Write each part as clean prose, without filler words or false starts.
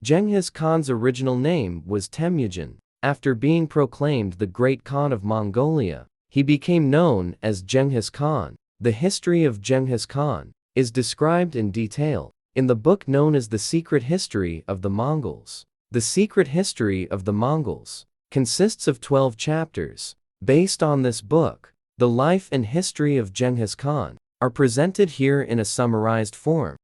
Genghis Khan's original name was Temujin. After being proclaimed the Great Khan of Mongolia, he became known as Genghis Khan. The history of Genghis Khan is described in detail in the book known as The Secret History of the Mongols. The Secret History of the Mongols consists of 12 chapters. Based on this book, the life and history of Genghis Khan are presented here in a summarized form.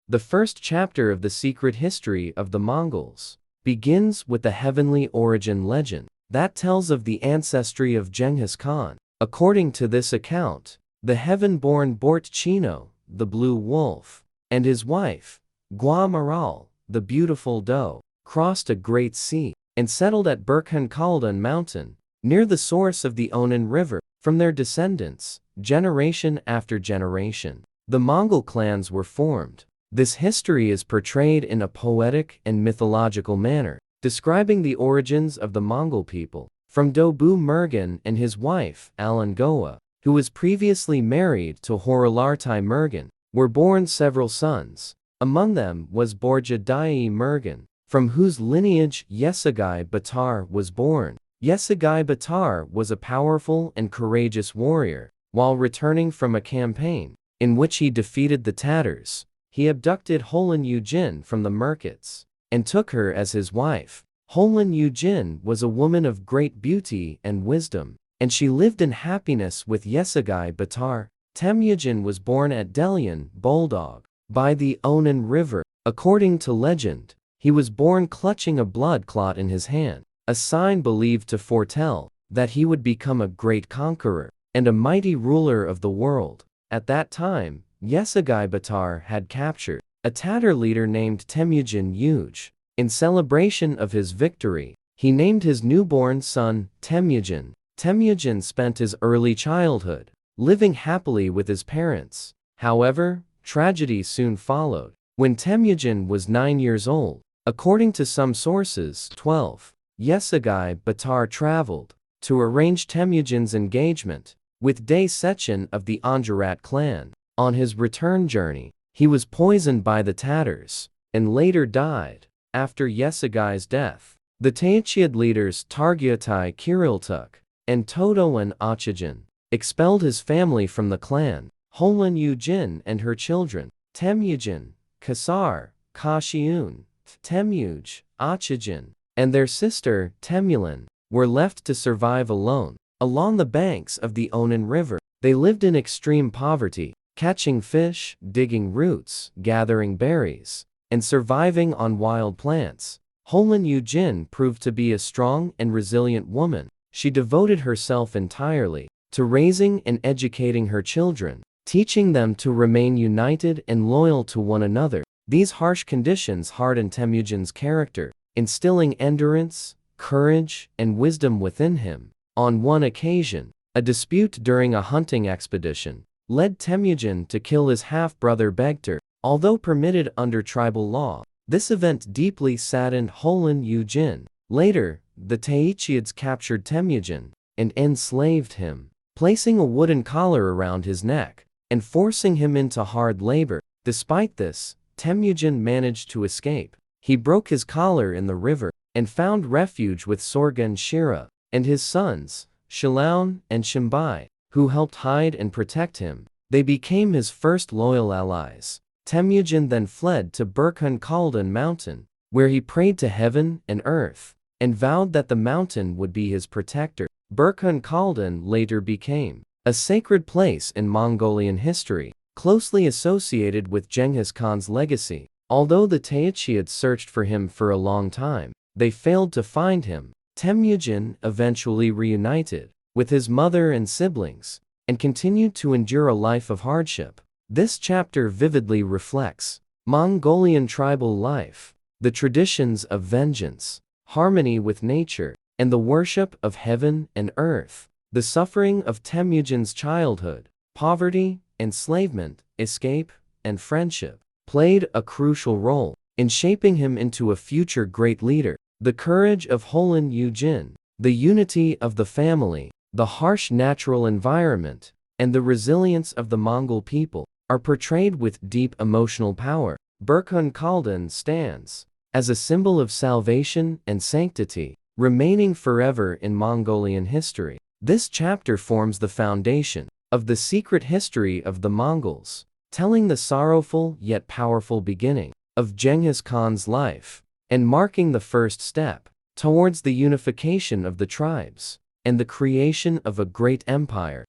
The first chapter of The Secret History of the Mongols begins with the heavenly origin legend that tells of the ancestry of Genghis Khan. According to this account, the heaven-born Bort Chino, the blue wolf, and his wife, Gua Maral, the beautiful doe, crossed a great sea and settled at Burkhan Khaldan mountain, near the source of the Onan River. From their descendants, generation after generation, the Mongol clans were formed. This history is portrayed in a poetic and mythological manner, describing the origins of the Mongol people. From Dobu Mergen and his wife, Alangoa, who was previously married to Horilartai Mergen, were born several sons. Among them was Borja Dai Mergen, from whose lineage Yesagai Batar was born. Yesagai Batar was a powerful and courageous warrior. While returning from a campaign in which he defeated the Tatars, he abducted Holan Yujin from the Merkits and took her as his wife. Holan Yujin was a woman of great beauty and wisdom, and she lived in happiness with Yesagai Batar. Temujin was born at Delian, Bulldog, by the Onan River. According to legend, he was born clutching a blood clot in his hand, a sign believed to foretell that he would become a great conqueror and a mighty ruler of the world. At that time, Yesagai Batar had captured a Tatar leader named Temujin Yuj. In celebration of his victory, he named his newborn son Temujin. Temujin spent his early childhood living happily with his parents. However, tragedy soon followed. When Temujin was 9 years old, according to some sources 12, Yesagai Batar traveled to arrange Temujin's engagement with Day Sechin of the Anjarat clan. On his return journey, he was poisoned by the Tatars and later died. After Yesagai's death, the Tachiad leaders Targyatai Kiriltuk and Todoan Achijin expelled his family from the clan. Holan Yujin and her children, Temujin, Kasar, Kashiun, Temuj, Achijin, and their sister, Temulin, were left to survive alone. Along the banks of the Onan River, they lived in extreme poverty, catching fish, digging roots, gathering berries, and surviving on wild plants. Holan Yujin proved to be a strong and resilient woman. She devoted herself entirely to raising and educating her children, teaching them to remain united and loyal to one another. These harsh conditions hardened Temujin's character, instilling endurance, courage, and wisdom within him. On one occasion, a dispute during a hunting expedition led Temujin to kill his half-brother Begtar. Although permitted under tribal law, this event deeply saddened Holan Yujin. Later, the Tachiads captured Temujin and enslaved him, placing a wooden collar around his neck and forcing him into hard labor. Despite this, Temujin managed to escape. He broke his collar in the river and found refuge with Sorgan Shira and his sons, Shilaun and Shimbai, who helped hide and protect him. They became his first loyal allies. Temujin then fled to Burkhan Khaldan mountain, where he prayed to heaven and earth, and vowed that the mountain would be his protector. Burkhan Khaldan later became a sacred place in Mongolian history, closely associated with Genghis Khan's legacy. Although the Tachiads searched for him for a long time, they failed to find him. Temujin eventually reunited with his mother and siblings, and continued to endure a life of hardship. This chapter vividly reflects Mongolian tribal life, the traditions of vengeance, harmony with nature, and the worship of heaven and earth. The suffering of Temujin's childhood, poverty, enslavement, escape, and friendship played a crucial role in shaping him into a future great leader. The courage of Holan Yujin, the unity of the family, the harsh natural environment, and the resilience of the Mongol people are portrayed with deep emotional power. Burkhan Khaldan stands as a symbol of salvation and sanctity, remaining forever in Mongolian history. This chapter forms the foundation of the secret history of the Mongols, telling the sorrowful yet powerful beginning of Genghis Khan's life, and marking the first step towards the unification of the tribes and the creation of a great empire.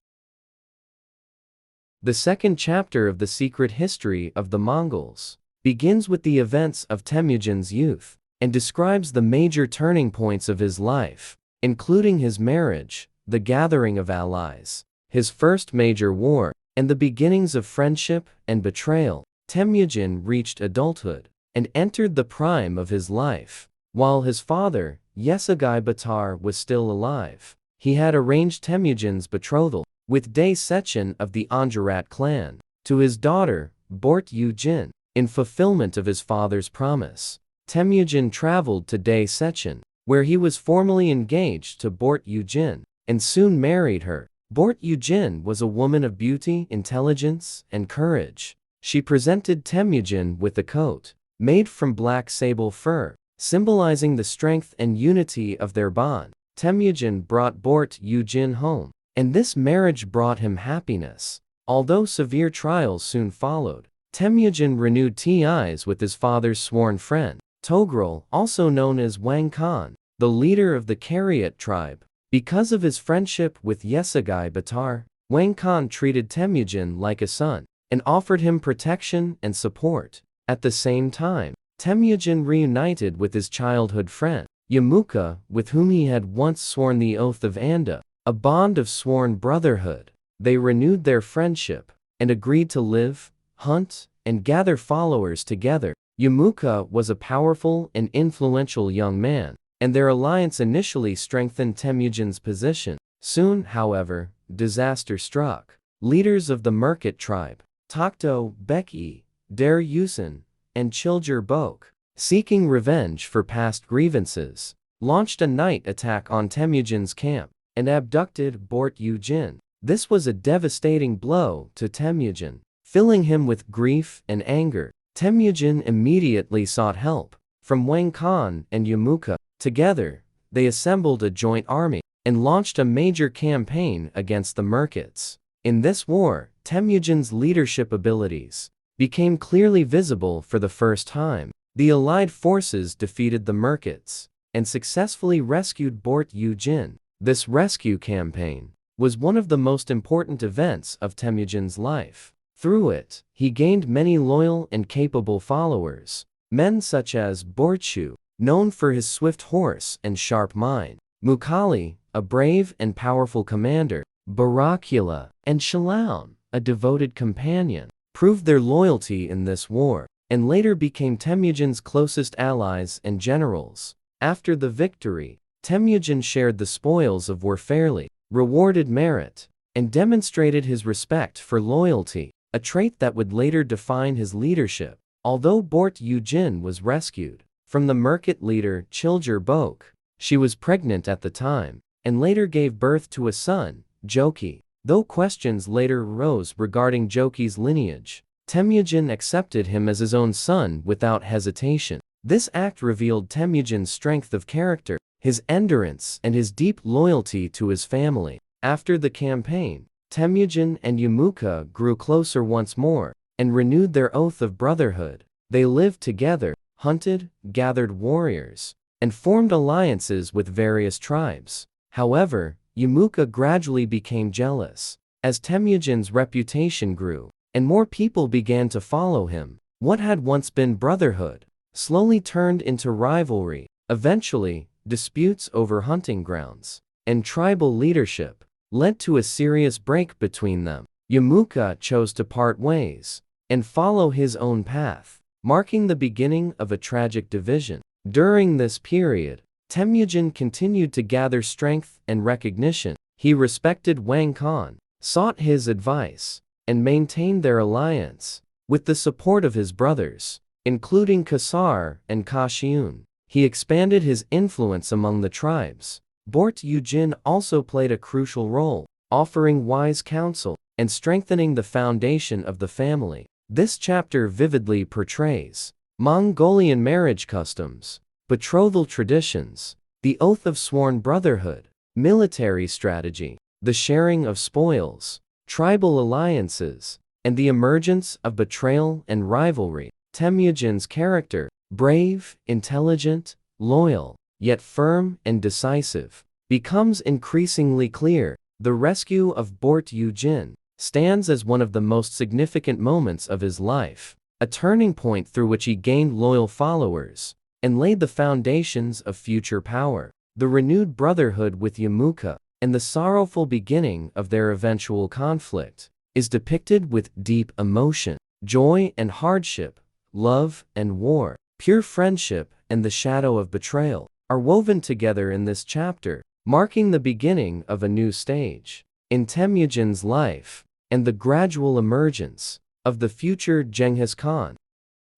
The second chapter of the secret history of the Mongols begins with the events of Temujin's youth and describes the major turning points of his life, including his marriage, the gathering of allies, his first major war, and the beginnings of friendship and betrayal. Temujin reached adulthood and entered the prime of his life. While his father, Yesugai Batar, was still alive, he had arranged Temujin's betrothal with Day Sechin of the Anjarat clan to his daughter, Bort Yujin. In fulfillment of his father's promise, Temujin traveled to Day Sechin, where he was formally engaged to Bort Yujin, and soon married her. Bort Yujin was a woman of beauty, intelligence, and courage. She presented Temujin with a coat made from black sable fur, symbolizing the strength and unity of their bond. Temujin brought Bort Yujin home, and this marriage brought him happiness. Although severe trials soon followed, Temujin renewed ties with his father's sworn friend, Togrul, also known as Wang Khan, the leader of the Kariat tribe. Because of his friendship with Yesugai Batar, Wang Khan treated Temujin like a son and offered him protection and support. At the same time, Temujin reunited with his childhood friend, Yemuka, with whom he had once sworn the oath of Anda, a bond of sworn brotherhood. They renewed their friendship and agreed to live, hunt, and gather followers together. Yemuka was a powerful and influential young man, and their alliance initially strengthened Temujin's position. Soon, however, disaster struck. Leaders of the Merkit tribe, Tokto Beki, Der Yusin, and Chiljer Bok, seeking revenge for past grievances, launched a night attack on Temujin's camp and abducted Bort Yujin. This was a devastating blow to Temujin, filling him with grief and anger. Temujin immediately sought help from Wang Khan and Yemuka. Together, they assembled a joint army and launched a major campaign against the Merkits. In this war, Temujin's leadership abilities became clearly visible for the first time. The allied forces defeated the Merkits and successfully rescued Bort Yujin. This rescue campaign was one of the most important events of Temujin's life. Through it, he gained many loyal and capable followers, men such as Borchu, known for his swift horse and sharp mind, Mukali, a brave and powerful commander, Barakula, and Shalaun, a devoted companion, proved their loyalty in this war, and later became Temujin's closest allies and generals. After the victory, Temujin shared the spoils of war fairly, rewarded merit, and demonstrated his respect for loyalty, a trait that would later define his leadership. Although Bort Yujin was rescued from the Merkit leader Chiljer Bok, she was pregnant at the time, and later gave birth to a son, Joki. Though questions later arose regarding Joki's lineage, Temujin accepted him as his own son without hesitation. This act revealed Temujin's strength of character, his endurance, and his deep loyalty to his family. After the campaign, Temujin and Yemuka grew closer once more and renewed their oath of brotherhood. They lived together, hunted, gathered warriors, and formed alliances with various tribes. However, Yemuka gradually became jealous as Temujin's reputation grew and more people began to follow him. What had once been brotherhood slowly turned into rivalry. Eventually, disputes over hunting grounds and tribal leadership led to a serious break between them. Yemuka chose to part ways and follow his own path, marking the beginning of a tragic division. During this period, Temujin continued to gather strength and recognition. He respected Wang Khan, sought his advice, and maintained their alliance. With the support of his brothers, including Kasar and Kashiun, he expanded his influence among the tribes. Bort Yujin also played a crucial role, offering wise counsel and strengthening the foundation of the family. This chapter vividly portrays Mongolian marriage customs, betrothal traditions, the oath of sworn brotherhood, military strategy, the sharing of spoils, tribal alliances, and the emergence of betrayal and rivalry. Temujin's character, brave, intelligent, loyal, yet firm and decisive, becomes increasingly clear. The rescue of Bort Yujin stands as one of the most significant moments of his life, a turning point through which he gained loyal followers and laid the foundations of future power. The renewed brotherhood with Yamuka and the sorrowful beginning of their eventual conflict is depicted with deep emotion. Joy and hardship, love and war, pure friendship and the shadow of betrayal are woven together in this chapter, marking the beginning of a new stage in Temujin's life and the gradual emergence of the future Genghis Khan.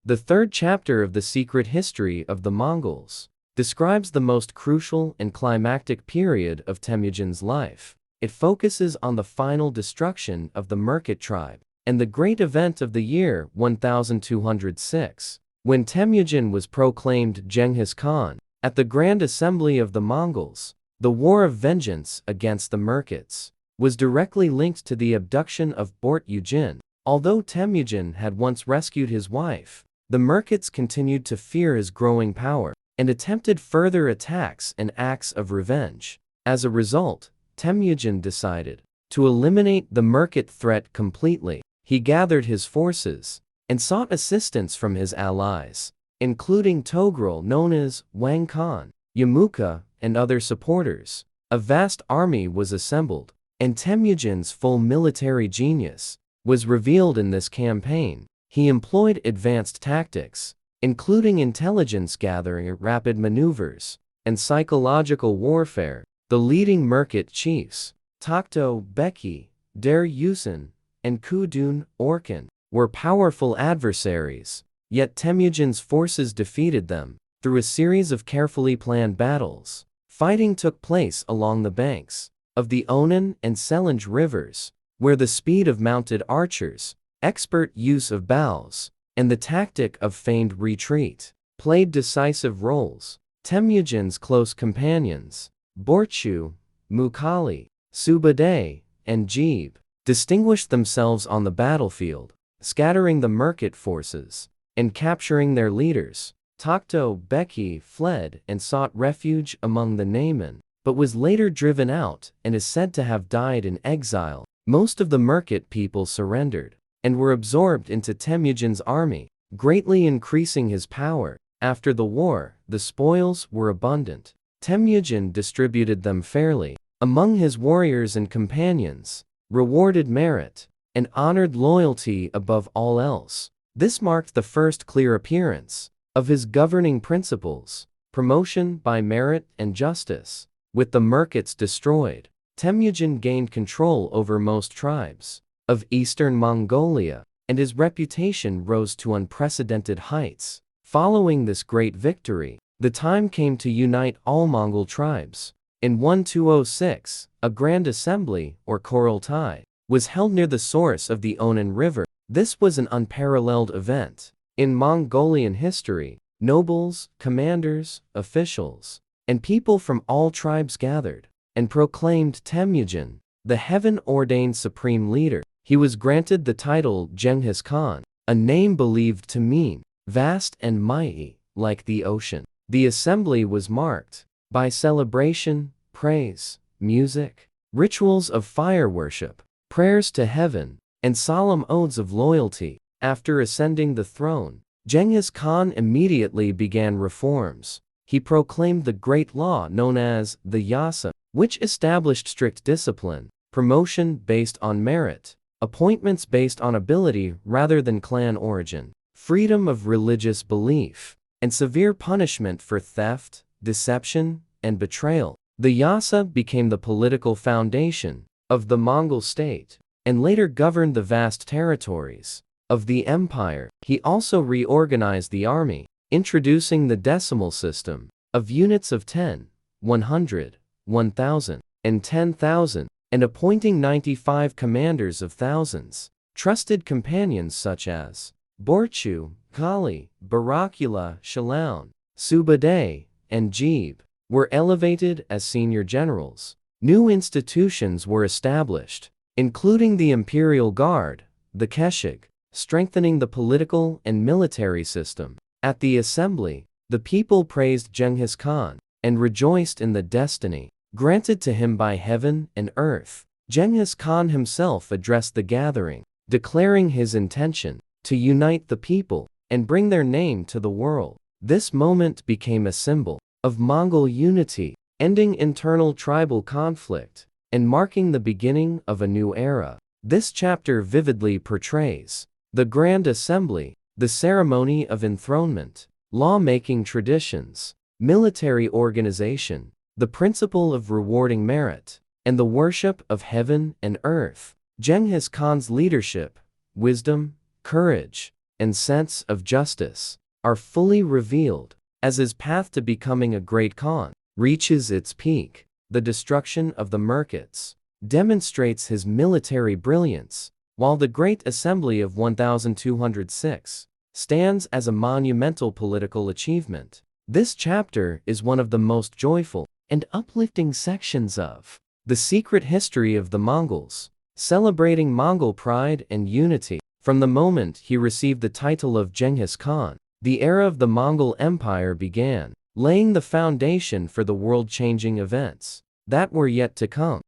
The third chapter of The Secret History of the Mongols describes the most crucial and climactic period of Temujin's life. It focuses on the final destruction of the Merkit tribe and the great event of the year 1206, when Temujin was proclaimed Genghis Khan at the Grand Assembly of the Mongols. The war of vengeance against the Merkits was directly linked to the abduction of Bort Yujin. Although Temujin had once rescued his wife, the Merkits continued to fear his growing power and attempted further attacks and acts of revenge. As a result, Temujin decided to eliminate the Merkit threat completely. He gathered his forces and sought assistance from his allies, including Togrul known as Wang Khan, Yamuka, and other supporters. A vast army was assembled, and Temujin's full military genius was revealed in this campaign. He employed advanced tactics, including intelligence gathering, rapid maneuvers, and psychological warfare. The leading Merkit chiefs, Takhto Beki, Der Yusin, and Kudun Orkan, were powerful adversaries, yet Temujin's forces defeated them through a series of carefully planned battles. Fighting took place along the banks of the Onan and Selenge rivers, where the speed of mounted archers, expert use of bows, and the tactic of feigned retreat played decisive roles. Temujin's close companions, Borchu, Mukali, Subadai, and Jeeb, distinguished themselves on the battlefield, scattering the Merkit forces and capturing their leaders. Takhto Beki fled and sought refuge among the Naiman, but was later driven out and is said to have died in exile. Most of the Merkit people surrendered and were absorbed into Temujin's army, greatly increasing his power. After the war, the spoils were abundant. Temujin distributed them fairly among his warriors and companions, rewarded merit, and honored loyalty above all else. This marked the first clear appearance of his governing principles: promotion by merit and justice. With the Merkits destroyed, Temujin gained control over most tribes of eastern Mongolia, and his reputation rose to unprecedented heights. Following this great victory, the time came to unite all Mongol tribes. In 1206, a grand assembly, or Kurultai, was held near the source of the Onan River. This was an unparalleled event in Mongolian history. Nobles, commanders, officials, and people from all tribes gathered and proclaimed Temujin the heaven-ordained supreme leader. He was granted the title Genghis Khan, a name believed to mean vast and mighty, like the ocean. The assembly was marked by celebration, praise, music, rituals of fire worship, prayers to heaven, and solemn oaths of loyalty. After ascending the throne, Genghis Khan immediately began reforms. He proclaimed the great law known as the Yasa, which established strict discipline, promotion based on merit, appointments based on ability rather than clan origin, freedom of religious belief, and severe punishment for theft, deception, and betrayal. The Yasa became the political foundation of the Mongol state and later governed the vast territories of the empire. He also reorganized the army, introducing the decimal system of units of 10, 100, 1,000, and 10,000, and appointing 95 commanders of thousands. Trusted companions such as Borchu, Kali, Barakula, Shalaun, Subadai, and Jeeb were elevated as senior generals. New institutions were established, including the Imperial Guard, the Keshig, strengthening the political and military system. At the assembly, the people praised Genghis Khan and rejoiced in the destiny granted to him by heaven and earth. Genghis Khan himself addressed the gathering, declaring his intention to unite the people and bring their name to the world. This moment became a symbol of Mongol unity, ending internal tribal conflict and marking the beginning of a new era. This chapter vividly portrays the Grand Assembly, the ceremony of enthronement, law-making traditions, military organization, the principle of rewarding merit, and the worship of heaven and earth. Genghis Khan's leadership, wisdom, courage, and sense of justice are fully revealed as his path to becoming a great Khan reaches its peak. The destruction of the Merkits demonstrates his military brilliance, while the Great Assembly of 1206 stands as a monumental political achievement. This chapter is one of the most joyful and uplifting sections of The Secret History of the Mongols, celebrating Mongol pride and unity. From the moment he received the title of Genghis Khan, the era of the Mongol Empire began, laying the foundation for the world-changing events that were yet to come.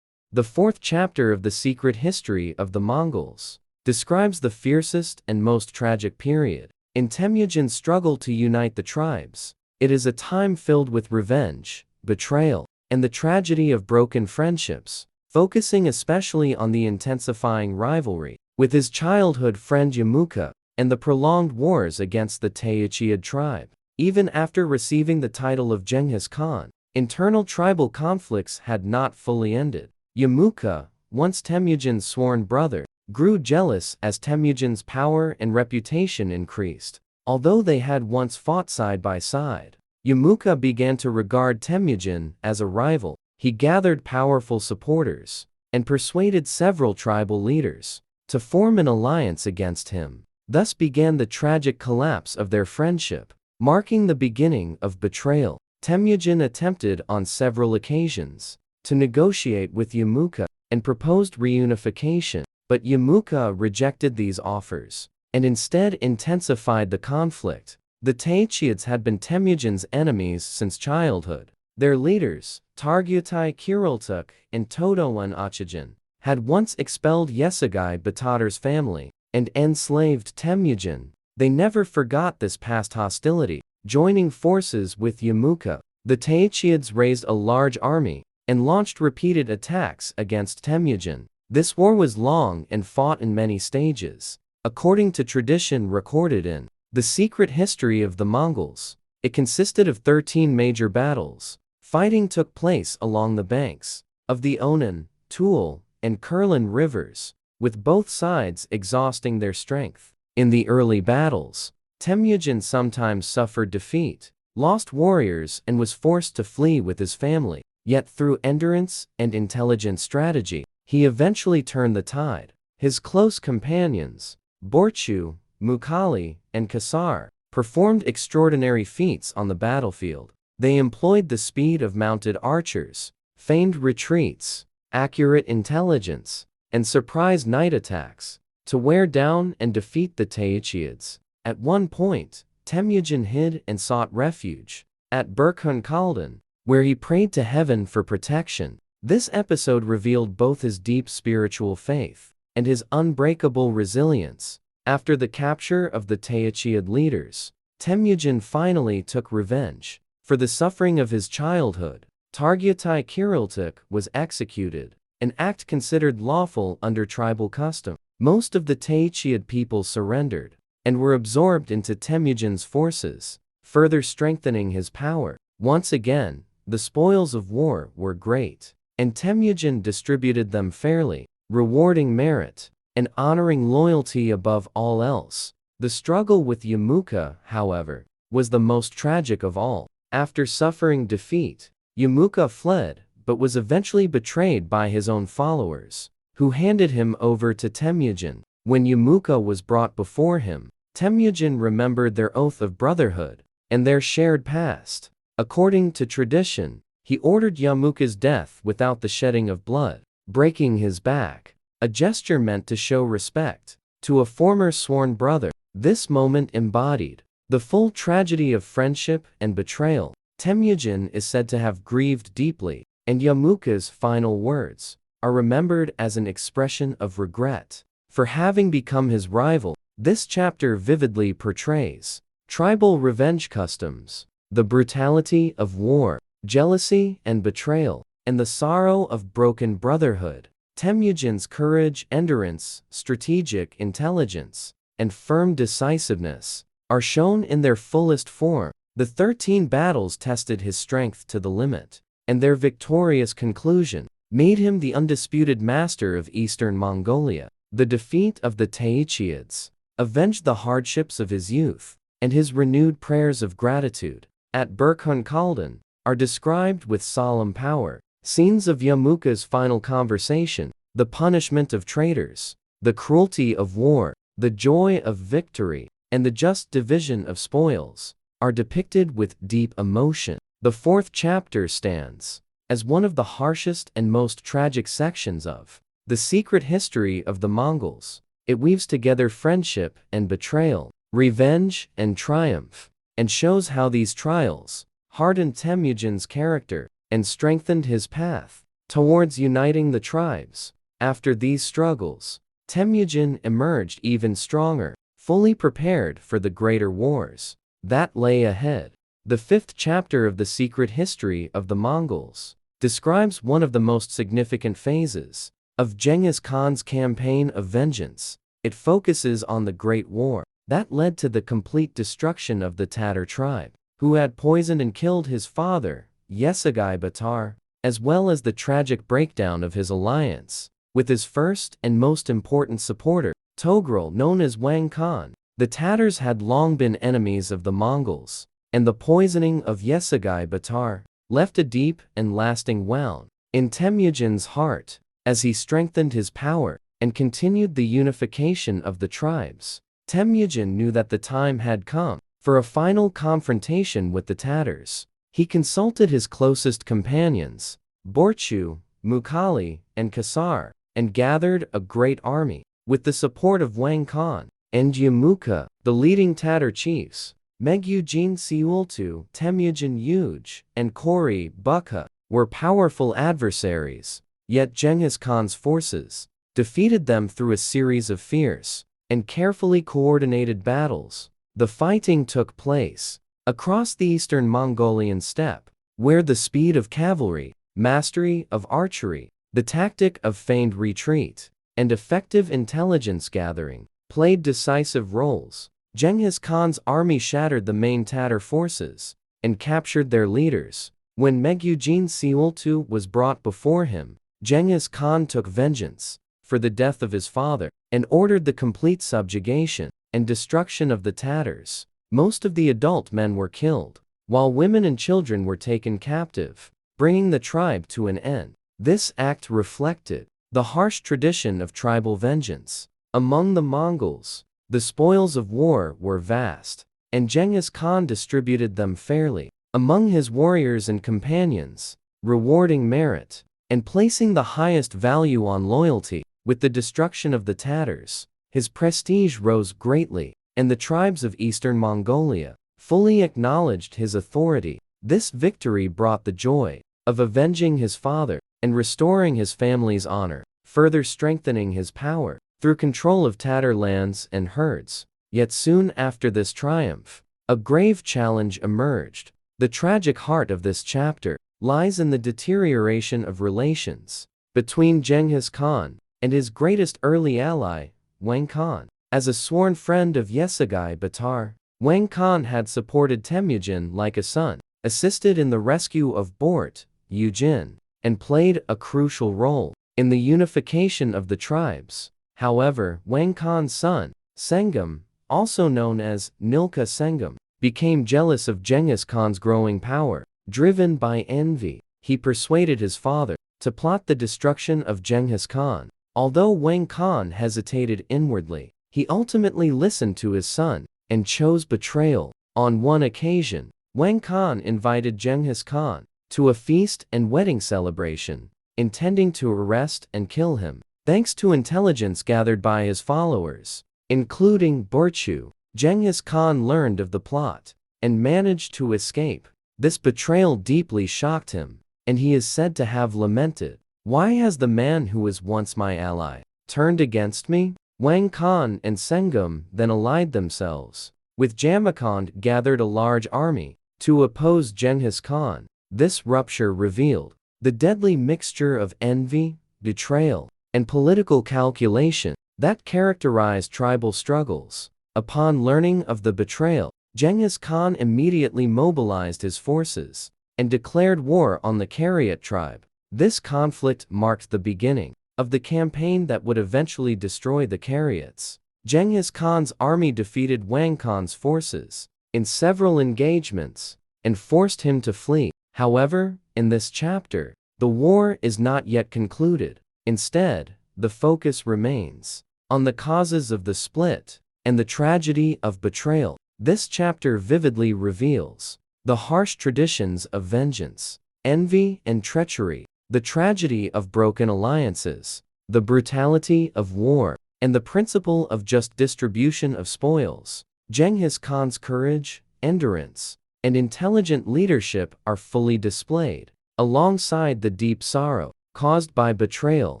The fourth chapter of The Secret History of the Mongols describes the fiercest and most tragic period in Temujin's struggle to unite the tribes. It is a time filled with revenge, betrayal, and the tragedy of broken friendships, focusing especially on the intensifying rivalry with his childhood friend Yemuka and the prolonged wars against the Taychiad tribe. Even after receiving the title of Genghis Khan, internal tribal conflicts had not fully ended. Yemuka, once Temujin's sworn brother, grew jealous as Temujin's power and reputation increased. Although they had once fought side by side, Yemuka began to regard Temujin as a rival. He gathered powerful supporters and persuaded several tribal leaders to form an alliance against him. Thus began the tragic collapse of their friendship, marking the beginning of betrayal. Temujin attempted on several occasions to negotiate with Yemuka and proposed reunification, but Yemuka rejected these offers and instead intensified the conflict. The Taychiads had been Temujin's enemies since childhood. Their leaders, Targutai Kirultuk and Todowan Achijin, had once expelled Yesagai Batadar's family and enslaved Temujin. They never forgot this past hostility. Joining forces with Yemuka, the Taychiads raised a large army and launched repeated attacks against Temujin. This war was long and fought in many stages. According to tradition recorded in The Secret History of the Mongols, it consisted of 13 major battles. Fighting took place along the banks of the Onan, Toul, and Kurlan rivers, with both sides exhausting their strength. In the early battles, Temujin sometimes suffered defeat, lost warriors, and was forced to flee with his family. Yet through endurance and intelligent strategy, he eventually turned the tide. His close companions, Borchu, Mukali, and Kasar, performed extraordinary feats on the battlefield. They employed the speed of mounted archers, feigned retreats, accurate intelligence, and surprise night attacks to wear down and defeat the Taychiads. At one point, Temujin hid and sought refuge at Burkhun Khaldan, where he prayed to heaven for protection. This episode revealed both his deep spiritual faith and his unbreakable resilience. After the capture of the Taychiad leaders, Temujin finally took revenge for the suffering of his childhood. Targutai Kirultuk was executed, an act considered lawful under tribal custom. Most of the Taychiad people surrendered and were absorbed into Temujin's forces, further strengthening his power. Once again, the spoils of war were great, and Temujin distributed them fairly, rewarding merit and honoring loyalty above all else. The struggle with Yemuka, however, was the most tragic of all. After suffering defeat, Yemuka fled, but was eventually betrayed by his own followers. who handed him over to Temujin. When Yamuka was brought before him, Temujin remembered their oath of brotherhood and their shared past. According to tradition, he ordered Yamuka's death without the shedding of blood, breaking his back, a gesture meant to show respect to a former sworn brother. This moment embodied the full tragedy of friendship and betrayal. Temujin is said to have grieved deeply, and Yamuka's final words are remembered as an expression of regret for having become his rival. This chapter vividly portrays tribal revenge customs, the brutality of war, jealousy and betrayal, and the sorrow of broken brotherhood. Temujin's courage, endurance, strategic intelligence, and firm decisiveness are shown in their fullest form. The 13 battles tested his strength to the limit, and their victorious conclusion made him the undisputed master of Eastern Mongolia. The defeat of the Taichids avenged the hardships of his youth, and his renewed prayers of gratitude at Burkhun Khaldan are described with solemn power. Scenes of Yamuka's final conversation, the punishment of traitors, the cruelty of war, the joy of victory, and the just division of spoils are depicted with deep emotion. The 4th chapter stands as one of the harshest and most tragic sections of the secret history of the Mongols. It weaves together friendship and betrayal, revenge and triumph, and shows how these trials hardened Temujin's character and strengthened his path towards uniting the tribes. After these struggles, Temujin emerged even stronger, fully prepared for the greater wars that lay ahead. The 5th chapter of the secret history of the Mongols describes one of the most significant phases of Genghis Khan's campaign of vengeance. It focuses on the Great War that led to the complete destruction of the Tatar tribe, who had poisoned and killed his father, Yesugai Batar, as well as the tragic breakdown of his alliance with his first and most important supporter, Togrul, known as Wang Khan. The Tatars had long been enemies of the Mongols, and the poisoning of Yesugai Batar left a deep and lasting wound in Temujin's heart. As he strengthened his power and continued the unification of the tribes, Temujin knew that the time had come for a final confrontation with the Tatars. He consulted his closest companions, Borchu, Mukhali, and Kasar, and gathered a great army. With the support of Wang Khan and Yamuka, the leading Tatar chiefs, Megyujin Siultu, Temujin Yuj, and Kori Bukha, were powerful adversaries. Yet Genghis Khan's forces defeated them through a series of fierce and carefully coordinated battles. The fighting took place across the eastern Mongolian steppe, where the speed of cavalry, mastery of archery, the tactic of feigned retreat, and effective intelligence gathering played decisive roles. Genghis Khan's army shattered the main Tatar forces and captured their leaders. When Megyujin Siultu was brought before him, Genghis Khan took vengeance for the death of his father and ordered the complete subjugation and destruction of the Tatars. Most of the adult men were killed, while women and children were taken captive, bringing the tribe to an end. This act reflected the harsh tradition of tribal vengeance. Among the Mongols, the spoils of war were vast, and Genghis Khan distributed them fairly among his warriors and companions, rewarding merit and placing the highest value on loyalty. With the destruction of the Tatars, his prestige rose greatly, and the tribes of eastern Mongolia fully acknowledged his authority. This victory brought the joy of avenging his father and restoring his family's honor, further strengthening his power through control of Tatar lands and herds. Yet soon after this triumph, a grave challenge emerged. The tragic heart of this chapter lies in the deterioration of relations between Genghis Khan and his greatest early ally, Wang Khan. As a sworn friend of Yesugai Batar, Wang Khan had supported Temujin like a son, assisted in the rescue of Bort, Yujin, and played a crucial role in the unification of the tribes. However, Wang Khan's son, Sengam, also known as Nilka Sengam, became jealous of Genghis Khan's growing power. Driven by envy, he persuaded his father to plot the destruction of Genghis Khan. Although Wang Khan hesitated inwardly, he ultimately listened to his son and chose betrayal. On one occasion, Wang Khan invited Genghis Khan to a feast and wedding celebration, intending to arrest and kill him. Thanks to intelligence gathered by his followers, including Borchu, Genghis Khan learned of the plot and managed to escape. This betrayal deeply shocked him, and he is said to have lamented, "Why has the man who was once my ally turned against me?" Wang Khan and Sengum then allied themselves with Jamikand, gathered a large army to oppose Genghis Khan. This rupture revealed the deadly mixture of envy, betrayal, and political calculation that characterized tribal struggles. Upon learning of the betrayal, Genghis Khan immediately mobilized his forces and declared war on the Kariot tribe. This conflict marked the beginning of the campaign that would eventually destroy the Kariots. Genghis Khan's army defeated Wang Khan's forces in several engagements and forced him to flee. However, in this chapter, the war is not yet concluded. Instead, the focus remains on the causes of the split and the tragedy of betrayal. This chapter vividly reveals the harsh traditions of vengeance, envy, and treachery, the tragedy of broken alliances, the brutality of war, and the principle of just distribution of spoils. Genghis Khan's courage, endurance, and intelligent leadership are fully displayed, alongside the deep sorrow caused by betrayal.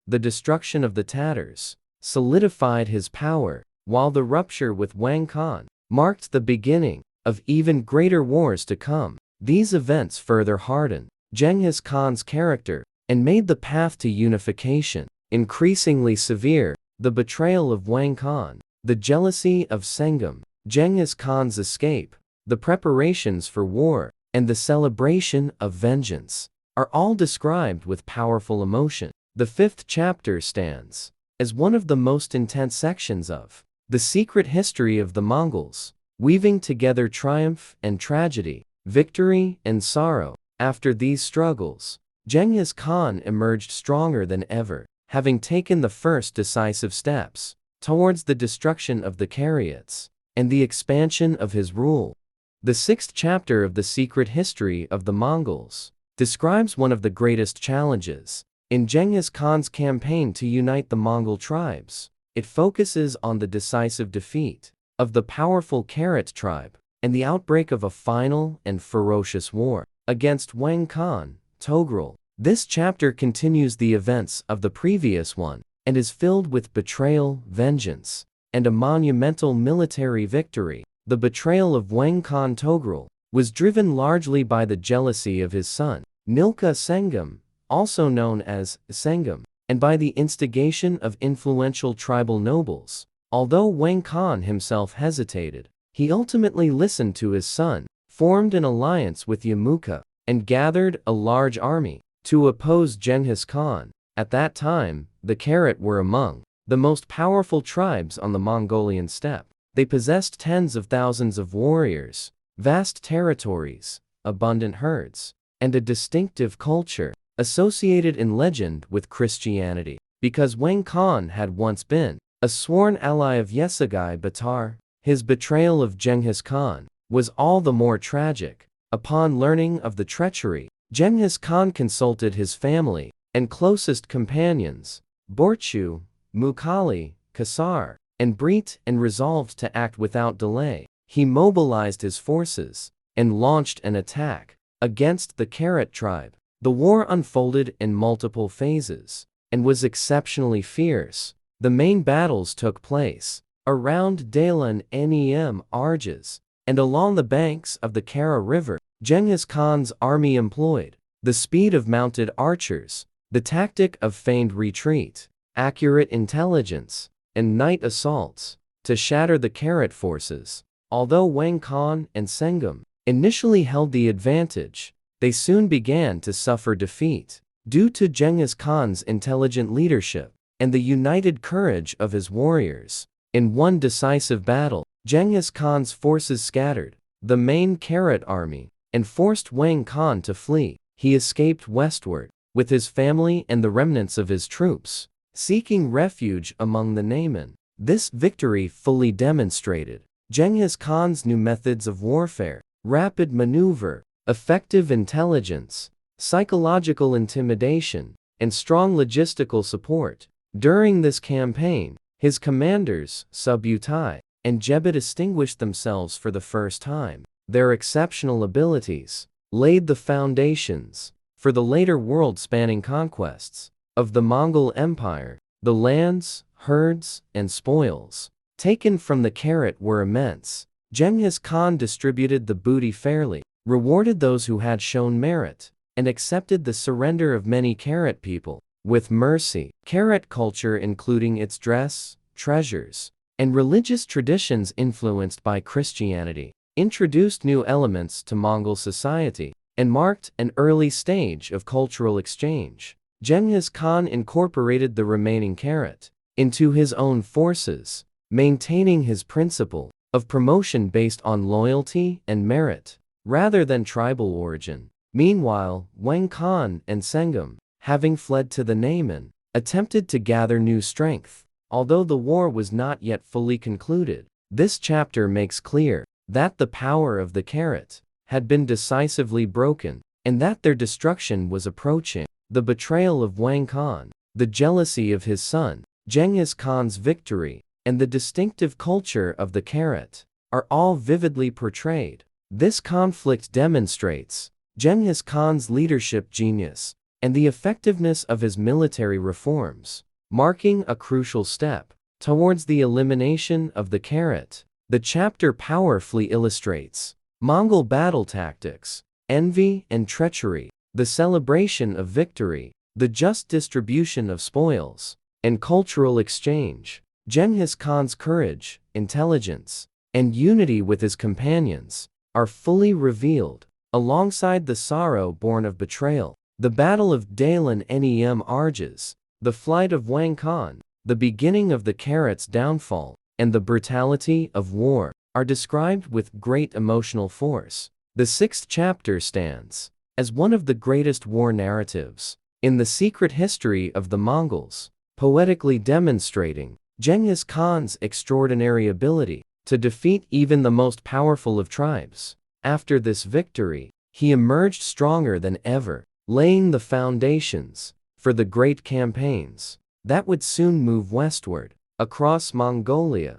The destruction of the Tatars solidified his power, while the rupture with Wang Khan marked the beginning of even greater wars to come. These events further hardened Genghis Khan's character and made the path to unification increasingly severe. The betrayal of Wang Khan, the jealousy of Sengum, Genghis Khan's escape, the preparations for war, and the celebration of vengeance are all described with powerful emotion. The fifth chapter stands as one of the most intense sections of the secret history of the Mongols, weaving together triumph and tragedy, victory and sorrow. After these struggles, Genghis Khan emerged stronger than ever, having taken the first decisive steps towards the destruction of the Kariots and the expansion of his rule. The sixth chapter of the secret history of the Mongols describes one of the greatest challenges in Genghis Khan's campaign to unite the Mongol tribes. It focuses on the decisive defeat of the powerful Kariot tribe and the outbreak of a final and ferocious war against Wang Khan, Togrul. This chapter continues the events of the previous one and is filled with betrayal, vengeance, and a monumental military victory. The betrayal of Wang Khan Togrul was driven largely by the jealousy of his son, Nilka Sengum, also known as Sengum, and by the instigation of influential tribal nobles. Although Wang Khan himself hesitated, he ultimately listened to his son, formed an alliance with Yamuka, and gathered a large army to oppose Genghis Khan. At that time, the Kariot were among the most powerful tribes on the Mongolian steppe. They possessed tens of thousands of warriors, vast territories, abundant herds, and a distinctive culture associated in legend with Christianity. Because Wang Khan had once been a sworn ally of Yesugai Batar, his betrayal of Genghis Khan was all the more tragic. Upon learning of the treachery, Genghis Khan consulted his family and closest companions, Borchu, Mukhali, Kasar, and Brit, and resolved to act without delay. He mobilized his forces and launched an attack against the Kariot tribe. The war unfolded in multiple phases and was exceptionally fierce. The main battles took place around Dalan Nem Arges and along the banks of the Kara River. Genghis Khan's army employed the speed of mounted archers, the tactic of feigned retreat, accurate intelligence, and night assaults to shatter the Kariot forces. Although Wang Khan and Sengum initially held the advantage, they soon began to suffer defeat due to Genghis Khan's intelligent leadership and the united courage of his warriors. In one decisive battle, Genghis Khan's forces scattered the main Kariot army and forced Wang Khan to flee. He escaped westward with his family and the remnants of his troops. seeking refuge among the Nayman. This victory fully demonstrated Genghis Khan's new methods of warfare: rapid maneuver, effective intelligence, psychological intimidation, and strong logistical support. During this campaign, his commanders, Subutai and Jeba, distinguished themselves for the first time. Their exceptional abilities laid the foundations for the later world-spanning conquests of the Mongol Empire. The lands, herds, and spoils taken from the Karat were immense. Genghis Khan distributed the booty fairly, rewarded those who had shown merit, and accepted the surrender of many Karat people with mercy. Karat culture, including its dress, treasures, and religious traditions influenced by Christianity, introduced new elements to Mongol society and marked an early stage of cultural exchange. Genghis Khan incorporated the remaining Karat into his own forces, maintaining his principle of promotion based on loyalty and merit, rather than tribal origin. Meanwhile, Wang Khan and Sengam, having fled to the Nayman, attempted to gather new strength. Although the war was not yet fully concluded, this chapter makes clear that the power of the Karat had been decisively broken, and that their destruction was approaching. The betrayal of Wang Khan, the jealousy of his son, Genghis Khan's victory, and the distinctive culture of the Karat are all vividly portrayed. This conflict demonstrates Genghis Khan's leadership genius and the effectiveness of his military reforms, marking a crucial step towards the elimination of the Karat. The chapter powerfully illustrates Mongol battle tactics, envy and treachery, the celebration of victory, the just distribution of spoils, and cultural exchange. Genghis Khan's courage, intelligence, and unity with his companions are fully revealed, alongside the sorrow born of betrayal. The Battle of Dalen Nem Arges, the flight of Wang Khan, the beginning of the Karat's downfall, and the brutality of war are described with great emotional force. The sixth chapter stands as one of the greatest war narratives in the secret history of the Mongols, poetically demonstrating Genghis Khan's extraordinary ability to defeat even the most powerful of tribes. After this victory, he emerged stronger than ever, laying the foundations for the great campaigns that would soon move westward across Mongolia.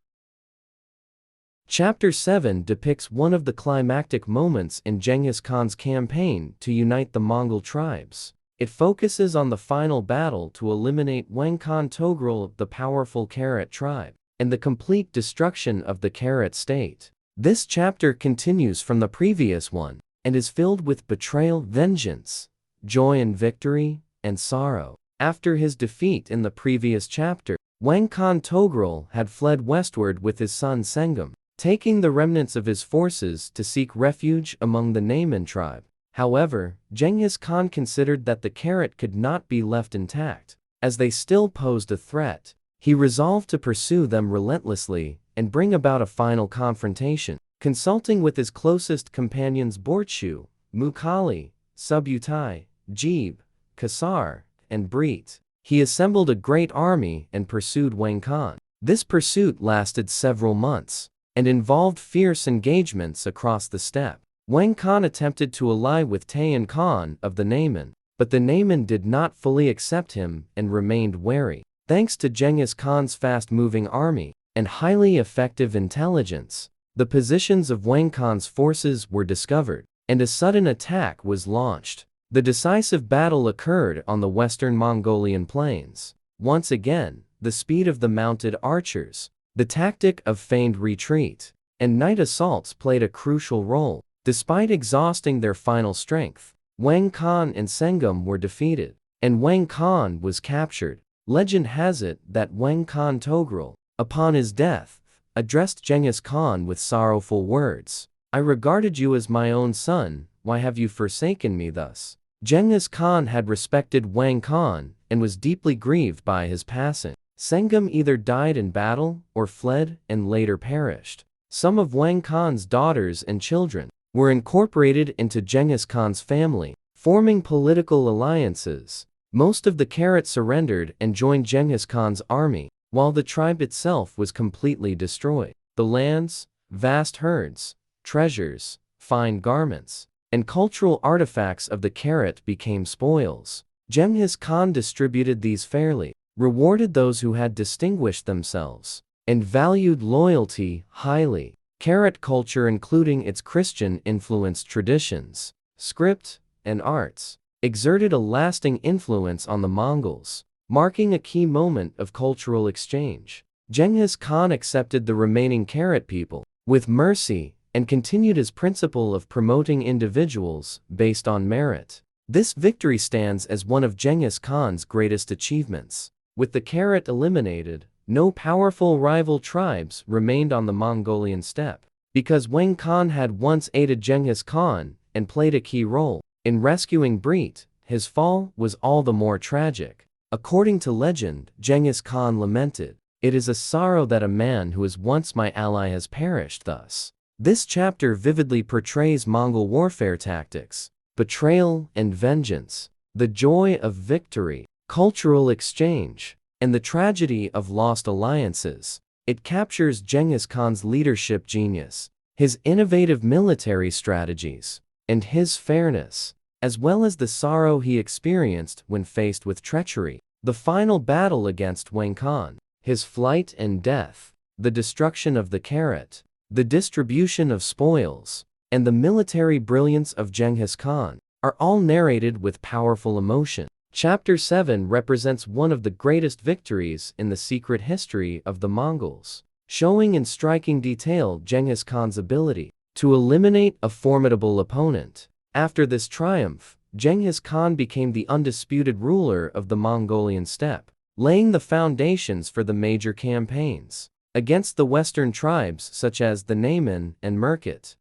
Chapter 7 depicts one of the climactic moments in Genghis Khan's campaign to unite the Mongol tribes. It focuses on the final battle to eliminate Wang Khan Togrul, the powerful Karat tribe, and the complete destruction of the Karat state. This chapter continues from the previous one and is filled with betrayal, vengeance, joy and victory, and sorrow. After his defeat in the previous chapter, Wang Khan Togrul had fled westward with his son Sengam, taking the remnants of his forces to seek refuge among the Nayman tribe. However, Genghis Khan considered that the Karat could not be left intact, as they still posed a threat. He resolved to pursue them relentlessly and bring about a final confrontation. Consulting with his closest companions Borchu, Mukhali, Subutai, Jebe, Kasar, and Breet, he assembled a great army and pursued Wang Khan. This pursuit lasted several months and involved fierce engagements across the steppe. Wang Khan attempted to ally with Tayan Khan of the Nayman, but the Nayman did not fully accept him and remained wary. Thanks to Genghis Khan's fast-moving army and highly effective intelligence, the positions of Wang Khan's forces were discovered, and a sudden attack was launched. The decisive battle occurred on the western Mongolian plains. Once again, the speed of the mounted archers, the tactic of feigned retreat, and night assaults played a crucial role. Despite exhausting their final strength, Wang Khan and Sengam were defeated, and Wang Khan was captured. Legend has it that Wang Khan Togrul, upon his death, addressed Genghis Khan with sorrowful words: "I regarded you as my own son, why have you forsaken me thus?" Genghis Khan had respected Wang Khan and was deeply grieved by his passing. Sengam either died in battle or fled and later perished. Some of Wang Khan's daughters and children were incorporated into Genghis Khan's family, forming political alliances Most of the Karat surrendered and joined Genghis Khan's army, while the tribe itself was completely destroyed. The lands, vast herds, treasures, fine garments, and cultural artifacts of the Karat became spoils. Genghis Khan distributed these fairly, rewarded those who had distinguished themselves, and valued loyalty highly. Karat culture, including its Christian-influenced traditions, script, and arts, exerted a lasting influence on the Mongols, marking a key moment of cultural exchange. Genghis Khan accepted the remaining Karat people with mercy and continued his principle of promoting individuals based on merit. This victory stands as one of Genghis Khan's greatest achievements. With the Karat eliminated, no powerful rival tribes remained on the Mongolian steppe. Because Wang Khan had once aided Genghis Khan and played a key role in rescuing Breit, his fall was all the more tragic. According to legend, Genghis Khan lamented, "It is a sorrow that a man who was once my ally has perished thus." This chapter vividly portrays Mongol warfare tactics, betrayal and vengeance, the joy of victory, cultural exchange, and the tragedy of lost alliances. It captures Genghis Khan's leadership genius, his innovative military strategies, and his fairness, as well as the sorrow he experienced when faced with treachery. The final battle against Wang Khan, his flight and death, the destruction of the Karat, the distribution of spoils, and the military brilliance of Genghis Khan, are all narrated with powerful emotion. Chapter 7 represents one of the greatest victories in the secret history of the Mongols, showing in striking detail Genghis Khan's ability to eliminate a formidable opponent. After this triumph, Genghis Khan became the undisputed ruler of the Mongolian steppe, laying the foundations for the major campaigns against the western tribes such as the Nayman and Merkit.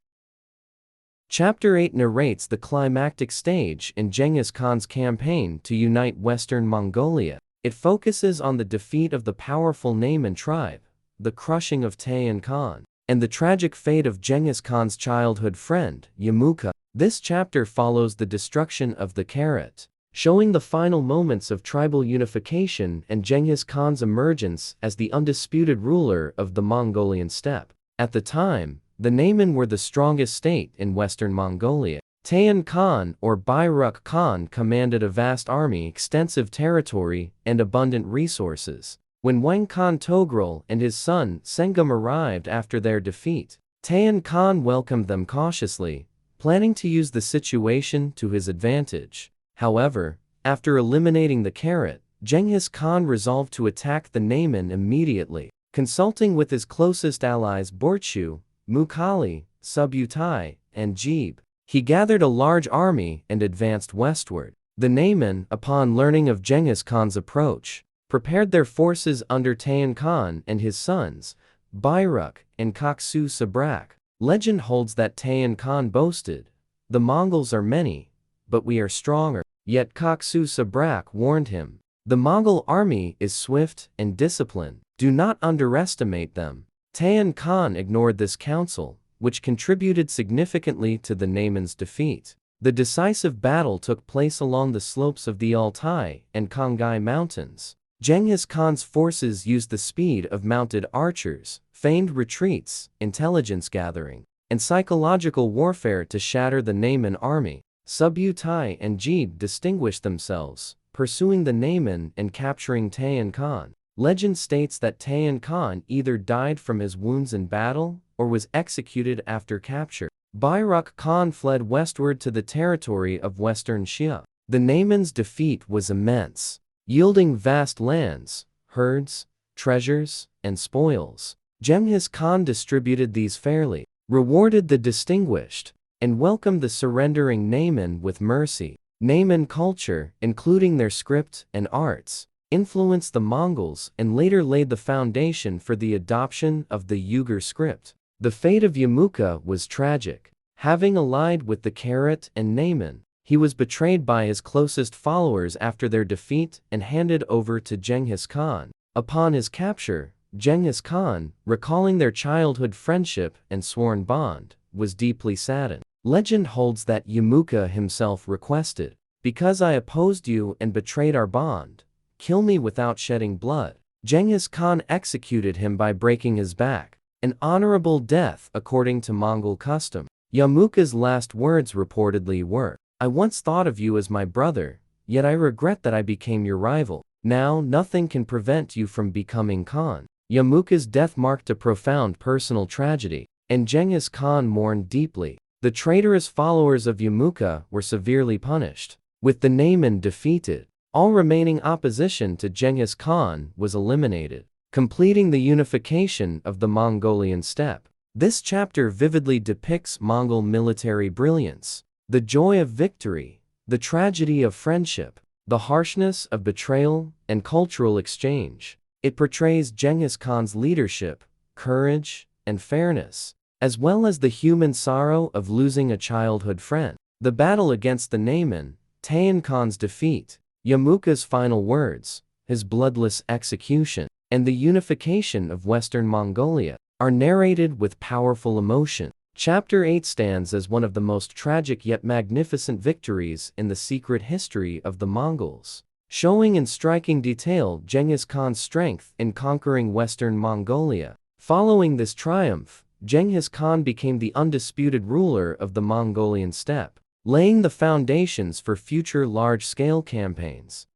Chapter 8 narrates the climactic stage in Genghis Khan's campaign to unite Western Mongolia. It focuses on the defeat of the powerful Nayman tribe, the crushing of Tayan Khan, and the tragic fate of Genghis Khan's childhood friend, Yemuka. This chapter follows the destruction of the Karat, showing the final moments of tribal unification and Genghis Khan's emergence as the undisputed ruler of the Mongolian steppe. At the time, the Nayman were the strongest state in western Mongolia. Tayan Khan or Bayruk Khan commanded a vast army, extensive territory, and abundant resources. When Wang Khan Togrul and his son Sengum arrived after their defeat, Tayan Khan welcomed them cautiously, planning to use the situation to his advantage. However, after eliminating the Karat, Genghis Khan resolved to attack the Nayman immediately. Consulting with his closest allies Borchu, Mukhali, Subutai, and Jeeb, he gathered a large army and advanced westward. The Nayman, upon learning of Genghis Khan's approach, prepared their forces under Tayan Khan and his sons, Bayruk and Kaksu Sabrak. Legend holds that Tayan Khan boasted, "The Mongols are many, but we are stronger." Yet Kaksu Sabrak warned him, "The Mongol army is swift and disciplined. Do not underestimate them." Tayan Khan ignored this counsel, which contributed significantly to the Nayman's defeat. The decisive battle took place along the slopes of the Altai and Kongai mountains. Genghis Khan's forces used the speed of mounted archers, feigned retreats, intelligence gathering, and psychological warfare to shatter the Nayman army. Subutai and Jeeb distinguished themselves, pursuing the Nayman and capturing Tayan Khan. Legend states that Tayan Khan either died from his wounds in battle or was executed after capture. Bayruk Khan fled westward to the territory of Western Xia. The Nayman's defeat was immense, yielding vast lands, herds, treasures, and spoils. Genghis Khan distributed these fairly, rewarded the distinguished, and welcomed the surrendering Nayman with mercy. Nayman culture, including their script and arts, influenced the Mongols and later laid the foundation for the adoption of the Uyghur script. The fate of Yemuka was tragic. Having allied with the Karat and Nayman, he was betrayed by his closest followers after their defeat and handed over to Genghis Khan. Upon his capture, Genghis Khan, recalling their childhood friendship and sworn bond, was deeply saddened. Legend holds that Yemuka himself requested, Because I opposed you and betrayed our bond, kill me without shedding blood. Genghis Khan executed him by breaking his back, an honorable death according to Mongol custom. Yamuka's last words reportedly were, "I once thought of you as my brother, yet I regret that I became your rival. Now nothing can prevent you from becoming Khan." Yamuka's death marked a profound personal tragedy, and Genghis Khan mourned deeply. The traitorous followers of Yamuka were severely punished, with the Nayman defeated. All remaining opposition to Genghis Khan was eliminated, completing the unification of the Mongolian steppe. This chapter vividly depicts Mongol military brilliance, the joy of victory, the tragedy of friendship, the harshness of betrayal, and cultural exchange. It portrays Genghis Khan's leadership, courage, and fairness, as well as the human sorrow of losing a childhood friend. The battle against the Nayman, Tayan Khan's defeat, Yamuka's final words, his bloodless execution, and the unification of Western Mongolia are narrated with powerful emotion. Chapter 8 stands as one of the most tragic yet magnificent victories in the secret history of the Mongols, showing in striking detail Genghis Khan's strength in conquering Western Mongolia. Following this triumph, Genghis Khan became the undisputed ruler of the Mongolian steppe, laying the foundations for future large-scale campaigns.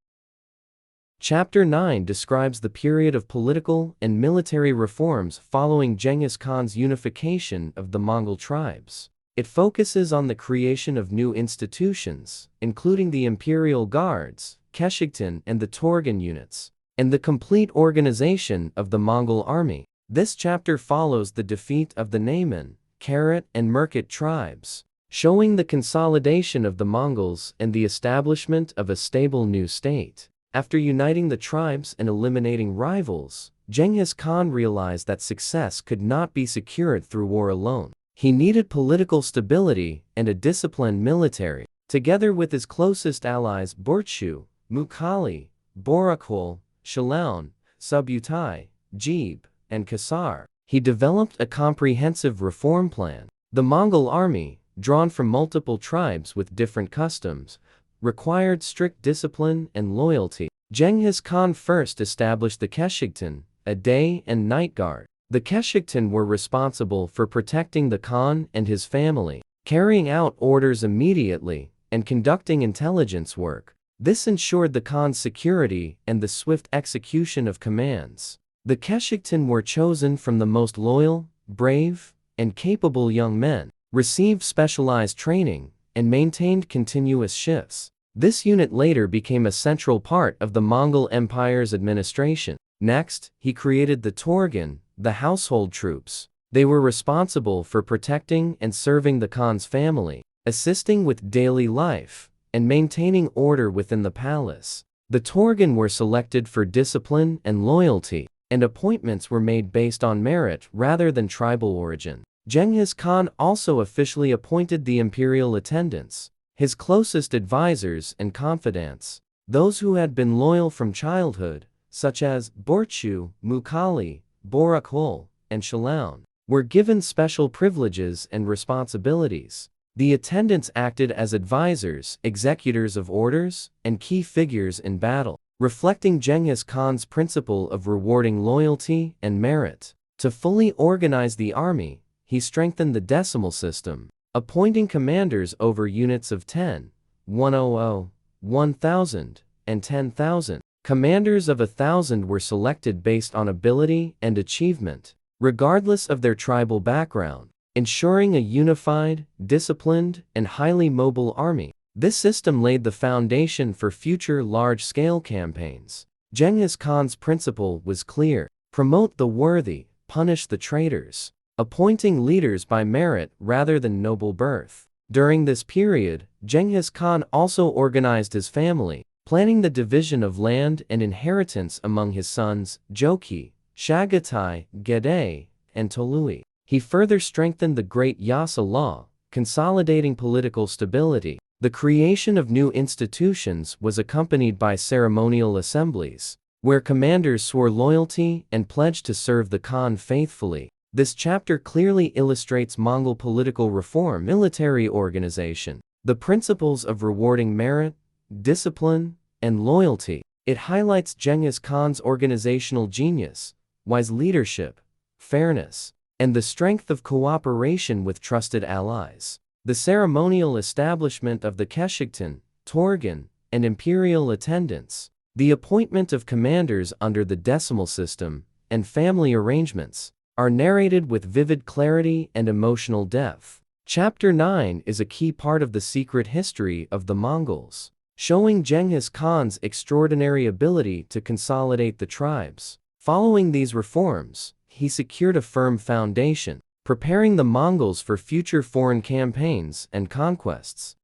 Chapter 9 describes the period of political and military reforms following Genghis Khan's unification of the Mongol tribes. It focuses on the creation of new institutions, including the imperial guards, Keshigtan and the Torgan units, and the complete organization of the Mongol army. This chapter follows the defeat of the Nayman, Karat and Merkit tribes, showing the consolidation of the Mongols and the establishment of a stable new state. After uniting the tribes and eliminating rivals, Genghis Khan realized that success could not be secured through war alone. He needed political stability and a disciplined military. Together with his closest allies Borchu, Mukhali, Borakhol, Shalaun, Subutai, Jeeb, and Kasar, he developed a comprehensive reform plan. The Mongol army, drawn from multiple tribes with different customs, required strict discipline and loyalty. Genghis Khan first established the Keshigtan, a day and night guard. The Keshigtan were responsible for protecting the Khan and his family, carrying out orders immediately, and conducting intelligence work. This ensured the Khan's security and the swift execution of commands. The Keshigtan were chosen from the most loyal, brave, and capable young men, received specialized training, and maintained continuous shifts. This unit later became a central part of the Mongol Empire's administration. Next, he created the Torgan, the household troops. They were responsible for protecting and serving the Khan's family, assisting with daily life, and maintaining order within the palace. The Torgan were selected for discipline and loyalty, and appointments were made based on merit rather than tribal origin. Genghis Khan also officially appointed the imperial attendants, his closest advisors and confidants. Those who had been loyal from childhood, such as Borchu, Mukhali, Borakhol, and Shalaun, were given special privileges and responsibilities. The attendants acted as advisors, executors of orders, and key figures in battle, reflecting Genghis Khan's principle of rewarding loyalty and merit. To fully organize the army, he strengthened the decimal system, appointing commanders over units of 10, 100, 1,000, and 10,000. Commanders of 1,000 were selected based on ability and achievement, regardless of their tribal background, ensuring a unified, disciplined, and highly mobile army. This system laid the foundation for future large-scale campaigns. Genghis Khan's principle was clear: promote the worthy, punish the traitors, appointing leaders by merit rather than noble birth. During this period, Genghis Khan also organized his family, planning the division of land and inheritance among his sons, Joki, Shagatai, Gede, and Tolui. He further strengthened the Great Yasa law, consolidating political stability. The creation of new institutions was accompanied by ceremonial assemblies, where commanders swore loyalty and pledged to serve the Khan faithfully. This chapter clearly illustrates Mongol political reform, military organization, the principles of rewarding merit, discipline, and loyalty. It highlights Genghis Khan's organizational genius, wise leadership, fairness, and the strength of cooperation with trusted allies. The ceremonial establishment of the Keshigtan, Torgan, and imperial attendants, the appointment of commanders under the decimal system, and family arrangements, are narrated with vivid clarity and emotional depth. Chapter 9 is a key part of the secret history of the Mongols, showing Genghis Khan's extraordinary ability to consolidate the tribes. Following these reforms, he secured a firm foundation, preparing the Mongols for future foreign campaigns and conquests.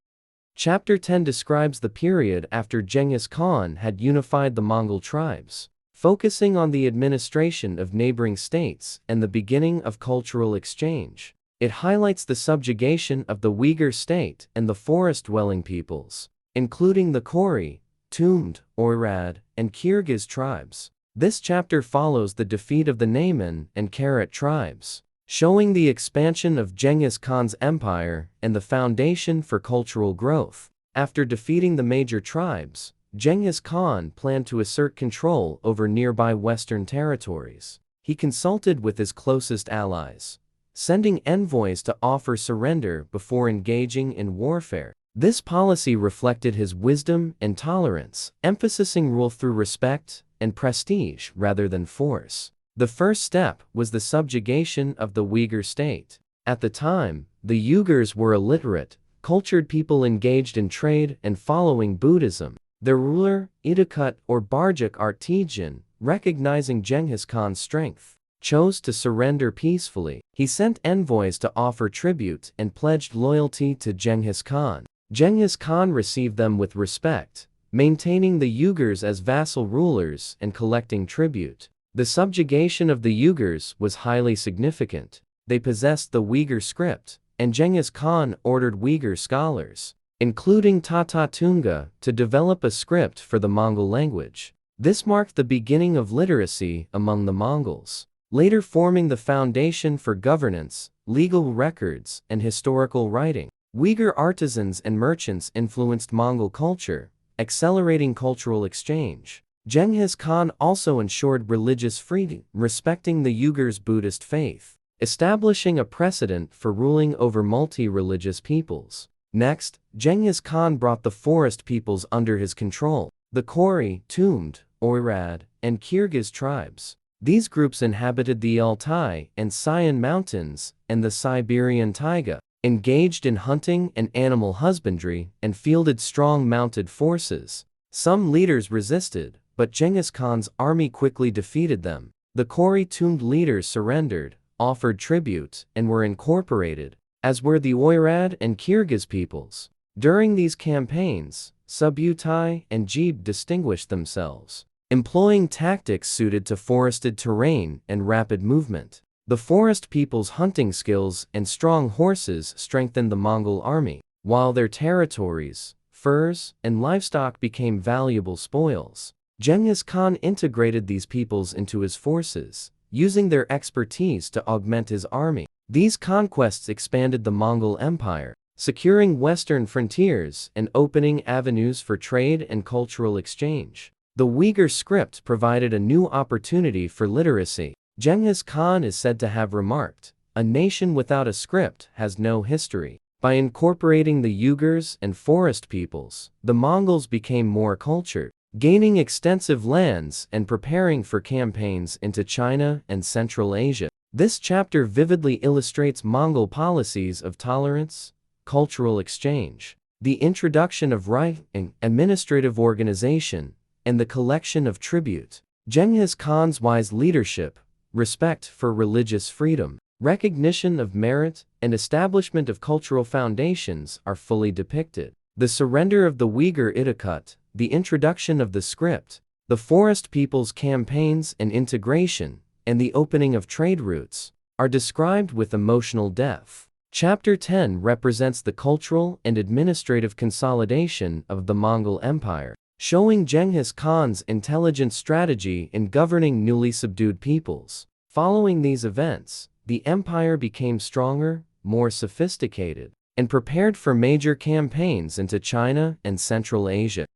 Chapter 10 describes the period after Genghis Khan had unified the Mongol tribes, focusing on the administration of neighboring states and the beginning of cultural exchange. It highlights the subjugation of the Uyghur state and the forest-dwelling peoples, including the Kori, Tumd, Oirad, and Kyrgyz tribes. This chapter follows the defeat of the Nayman and Karat tribes, showing the expansion of Genghis Khan's empire and the foundation for cultural growth. After defeating the major tribes, Genghis Khan planned to assert control over nearby western territories. He consulted with his closest allies, sending envoys to offer surrender before engaging in warfare. This policy reflected his wisdom and tolerance, emphasizing rule through respect and prestige rather than force. The first step was the subjugation of the Uyghur state. At the time, the Uyghurs were illiterate, cultured people engaged in trade and following Buddhism. Their ruler, Idakut or Barjik Artijan, recognizing Genghis Khan's strength, chose to surrender peacefully. He sent envoys to offer tribute and pledged loyalty to Genghis Khan. Genghis Khan received them with respect, maintaining the Uyghurs as vassal rulers and collecting tribute. The subjugation of the Uyghurs was highly significant. They possessed the Uyghur script, and Genghis Khan ordered Uyghur scholars, including Tata Tunga, to develop a script for the Mongol language. This marked the beginning of literacy among the Mongols, later forming the foundation for governance, legal records, and historical writing. Uyghur artisans and merchants influenced Mongol culture, accelerating cultural exchange. Genghis Khan also ensured religious freedom, respecting the Uyghurs' Buddhist faith, establishing a precedent for ruling over multi-religious peoples. Next, Genghis Khan brought the forest peoples under his control, the Kori, Tumd, Oirad, and Kyrgyz tribes. These groups inhabited the Altai and Sayan Mountains and the Siberian taiga, engaged in hunting and animal husbandry, and fielded strong mounted forces. Some leaders resisted, but Genghis Khan's army quickly defeated them. The Kori Tumd leaders surrendered, offered tribute, and were incorporated, as were the Oirad and Kyrgyz peoples. During these campaigns, Subutai and Jib distinguished themselves, employing tactics suited to forested terrain and rapid movement. The forest people's hunting skills and strong horses strengthened the Mongol army, while their territories, furs, and livestock became valuable spoils. Genghis Khan integrated these peoples into his forces, using their expertise to augment his army. These conquests expanded the Mongol Empire, securing western frontiers and opening avenues for trade and cultural exchange. The Uyghur script provided a new opportunity for literacy. Genghis Khan is said to have remarked, "A nation without a script has no history." By incorporating the Uyghurs and forest peoples, the Mongols became more cultured, gaining extensive lands and preparing for campaigns into China and Central Asia. This chapter vividly illustrates Mongol policies of tolerance, cultural exchange, the introduction of writing, administrative organization, and the collection of tribute. Genghis Khan's wise leadership, respect for religious freedom, recognition of merit, and establishment of cultural foundations are fully depicted. The surrender of the Uyghur Idakut, the introduction of the script, the forest people's campaigns and integration, and the opening of trade routes, are described with emotional depth. Chapter 10 represents the cultural and administrative consolidation of the Mongol Empire, showing Genghis Khan's intelligent strategy in governing newly subdued peoples. Following these events, the empire became stronger, more sophisticated, and prepared for major campaigns into China and Central Asia.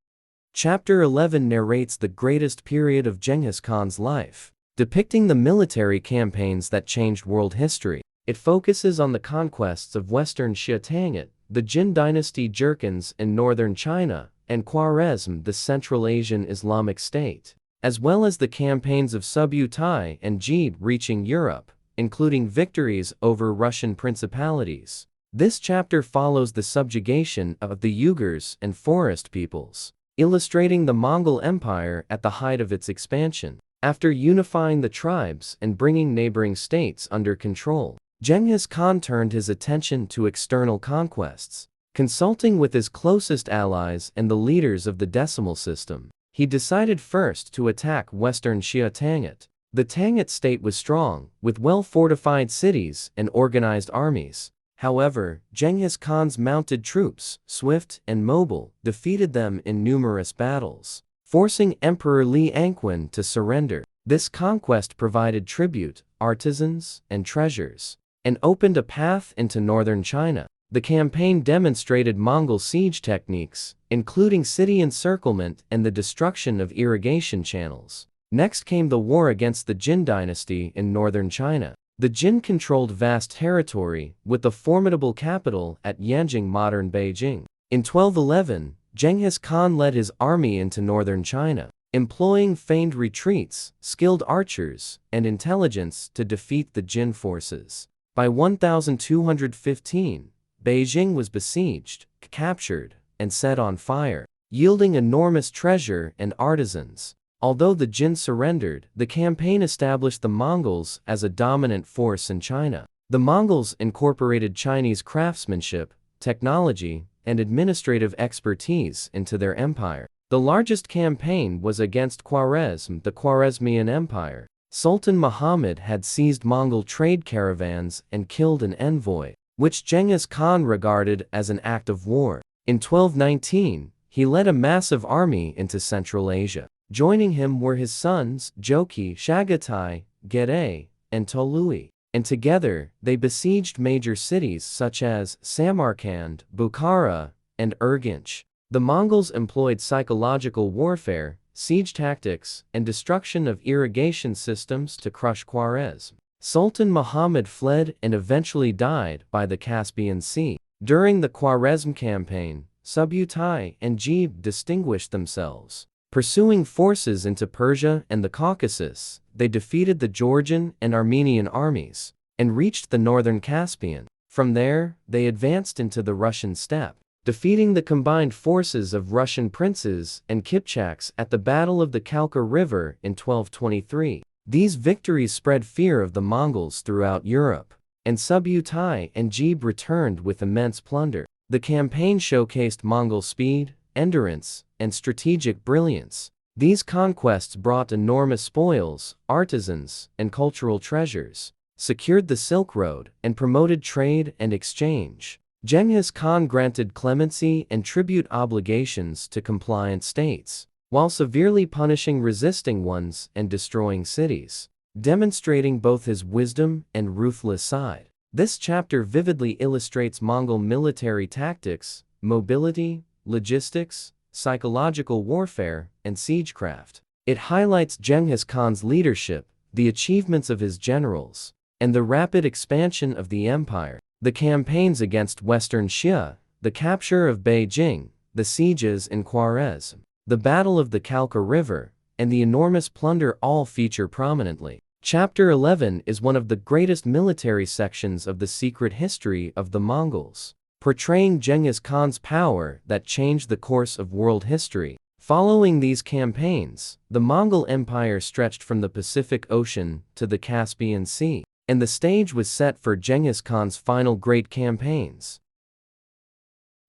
Chapter 11 narrates the greatest period of Genghis Khan's life, depicting the military campaigns that changed world history. It focuses on the conquests of Western Xia Tangit, the Jin dynasty Jurchens in northern China, and Khwarezm, the Central Asian Islamic State, as well as the campaigns of Subutai and Jib reaching Europe, including victories over Russian principalities. This chapter follows the subjugation of the Uyghurs and forest peoples, illustrating the Mongol Empire at the height of its expansion. After unifying the tribes and bringing neighboring states under control, Genghis Khan turned his attention to external conquests. Consulting with his closest allies and the leaders of the decimal system, he decided first to attack Western Xia Tangit. The Tangit state was strong, with well-fortified cities and organized armies. However, Genghis Khan's mounted troops, swift and mobile, defeated them in numerous battles, forcing Emperor Li Angquan to surrender. This conquest provided tribute, artisans, and treasures, and opened a path into northern China. The campaign demonstrated Mongol siege techniques, including city encirclement and the destruction of irrigation channels. Next came the war against the Jin dynasty in northern China. The Jin controlled vast territory, with a formidable capital at Yanjing, modern Beijing. In 1211, Genghis Khan led his army into northern China, employing feigned retreats, skilled archers, and intelligence to defeat the Jin forces. By 1215, Beijing was besieged, captured, and set on fire, yielding enormous treasure and artisans. Although the Jin surrendered, the campaign established the Mongols as a dominant force in China. The Mongols incorporated Chinese craftsmanship, technology, and administrative expertise into their empire. The largest campaign was against Khwarezm, the Khwarezmian Empire. Sultan Muhammad had seized Mongol trade caravans and killed an envoy, which Genghis Khan regarded as an act of war. In 1219, he led a massive army into Central Asia. Joining him were his sons, Jochi, Chagatai, Gede, and Tolui, and together they besieged major cities such as Samarkand, Bukhara, and Urgench. The Mongols employed psychological warfare, siege tactics, and destruction of irrigation systems to crush Khwarezm. Sultan Muhammad fled and eventually died by the Caspian Sea. During the Khwarezm campaign, Subutai and Jib distinguished themselves. Pursuing forces into Persia and the Caucasus, they defeated the Georgian and Armenian armies, and reached the northern Caspian. From there, they advanced into the Russian steppe, defeating the combined forces of Russian princes and Kipchaks at the Battle of the Kalka River in 1223. These victories spread fear of the Mongols throughout Europe, and Subutai and Jib returned with immense plunder. The campaign showcased Mongol speed, endurance, and strategic brilliance. These conquests brought enormous spoils, artisans, and cultural treasures, secured the Silk Road, and promoted trade and exchange. Genghis Khan granted clemency and tribute obligations to compliant states, while severely punishing resisting ones and destroying cities, demonstrating both his wisdom and ruthless side. This chapter vividly illustrates Mongol military tactics, mobility, logistics, psychological warfare, and siegecraft. It highlights Genghis Khan's leadership, the achievements of his generals, and the rapid expansion of the empire. The campaigns against Western Xia, the capture of Beijing, the sieges in Khwarezm, the Battle of the Kalka River, and the enormous plunder all feature prominently. Chapter 11 is one of the greatest military sections of the secret history of the Mongols, portraying Genghis Khan's power that changed the course of world history. Following these campaigns, the Mongol Empire stretched from the Pacific Ocean to the Caspian Sea, and the stage was set for Genghis Khan's final great campaigns.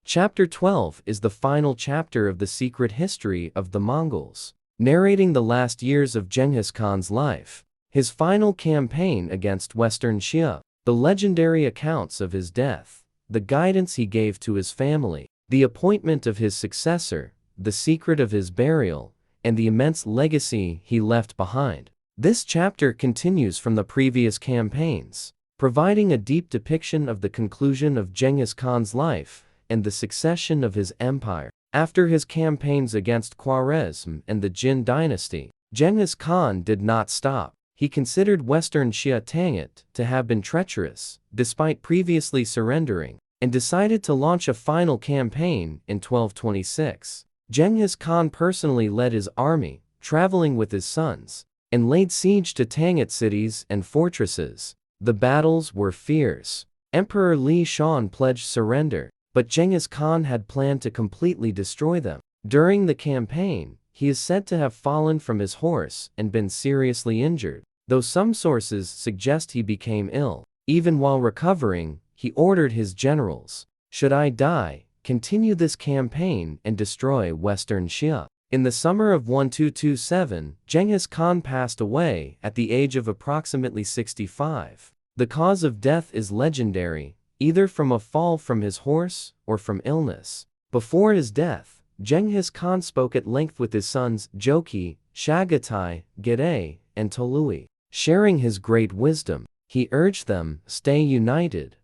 Chapter 12 is the final chapter of the secret history of the Mongols, narrating the last years of Genghis Khan's life, his final campaign against Western Xia, the legendary accounts of his death, the guidance he gave to his family, the appointment of his successor, the secret of his burial, and the immense legacy he left behind. This chapter continues from the previous campaigns, providing a deep depiction of the conclusion of Genghis Khan's life and the succession of his empire. After his campaigns against Khwarezm and the Jin dynasty, Genghis Khan did not stop. He considered Western Xia Tangit to have been treacherous, despite previously surrendering, and decided to launch a final campaign in 1226. Genghis Khan personally led his army, traveling with his sons, and laid siege to Tangit cities and fortresses. The battles were fierce. Emperor Li Shan pledged surrender, but Genghis Khan had planned to completely destroy them. During the campaign, he is said to have fallen from his horse and been seriously injured, though some sources suggest he became ill. Even while recovering, he ordered his generals, "Should I die, continue this campaign and destroy Western Xia." In the summer of 1227, Genghis Khan passed away at the age of approximately 65. The cause of death is legendary, either from a fall from his horse or from illness. Before his death, Genghis Khan spoke at length with his sons Joki, Chagatai, Gede, and Tolui. Sharing his great wisdom, he urged them, "Stay united.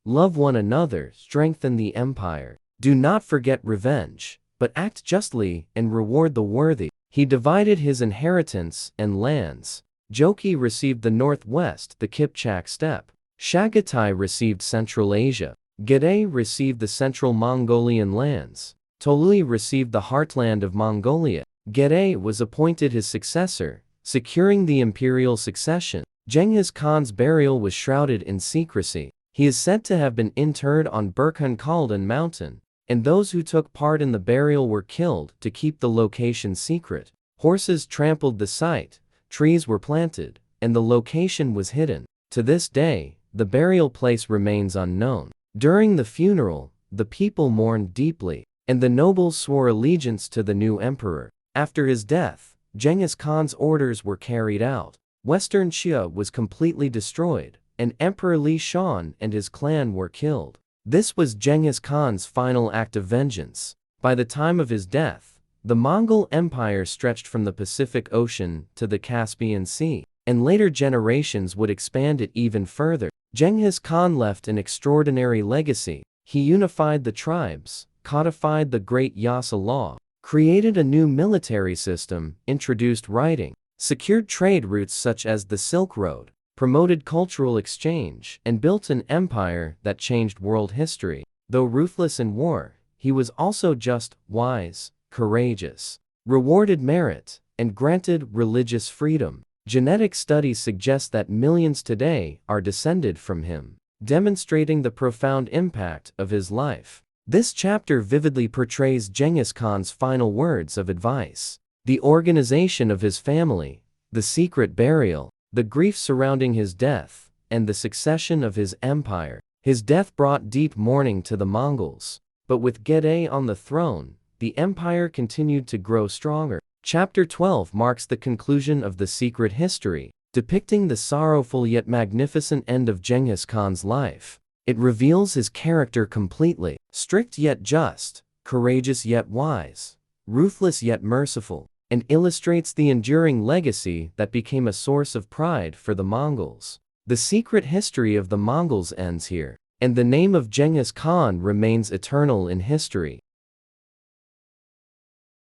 Love one another, strengthen the empire. Do not forget revenge, but act justly and reward the worthy." He divided his inheritance and lands. Joki received the northwest, the Kipchak steppe. Chagatai received Central Asia. Gede received the central Mongolian lands. Tolui received the heartland of Mongolia. Gede was appointed his successor, securing the imperial succession. Genghis Khan's burial was shrouded in secrecy. He is said to have been interred on Burkhan Khaldan mountain, and those who took part in the burial were killed to keep the location secret. Horses trampled the site, trees were planted, and the location was hidden. To this day, the burial place remains unknown. During the funeral, the people mourned deeply, and the nobles swore allegiance to the new emperor. After his death, Genghis Khan's orders were carried out. Western Xia was completely destroyed, and Emperor Li Shan and his clan were killed. This was Genghis Khan's final act of vengeance. By the time of his death, the Mongol Empire stretched from the Pacific Ocean to the Caspian Sea, and later generations would expand it even further. Genghis Khan left an extraordinary legacy. He unified the tribes, codified the Great Yasa Law, created a new military system, introduced writing, secured trade routes such as the Silk Road, promoted cultural exchange, and built an empire that changed world history. Though ruthless in war, he was also just, wise, courageous, rewarded merit, and granted religious freedom. Genetic studies suggest that millions today are descended from him, demonstrating the profound impact of his life. This chapter vividly portrays Genghis Khan's final words of advice, the organization of his family, the secret burial, the grief surrounding his death, and the succession of his empire. His death brought deep mourning to the Mongols, but with Gede on the throne, the empire continued to grow stronger. Chapter 12 marks the conclusion of the secret history, depicting the sorrowful yet magnificent end of Genghis Khan's life. It reveals his character completely, strict yet just, courageous yet wise, ruthless yet merciful, and illustrates the enduring legacy that became a source of pride for the Mongols. The secret history of the Mongols ends here, and the name of Genghis Khan remains eternal in history.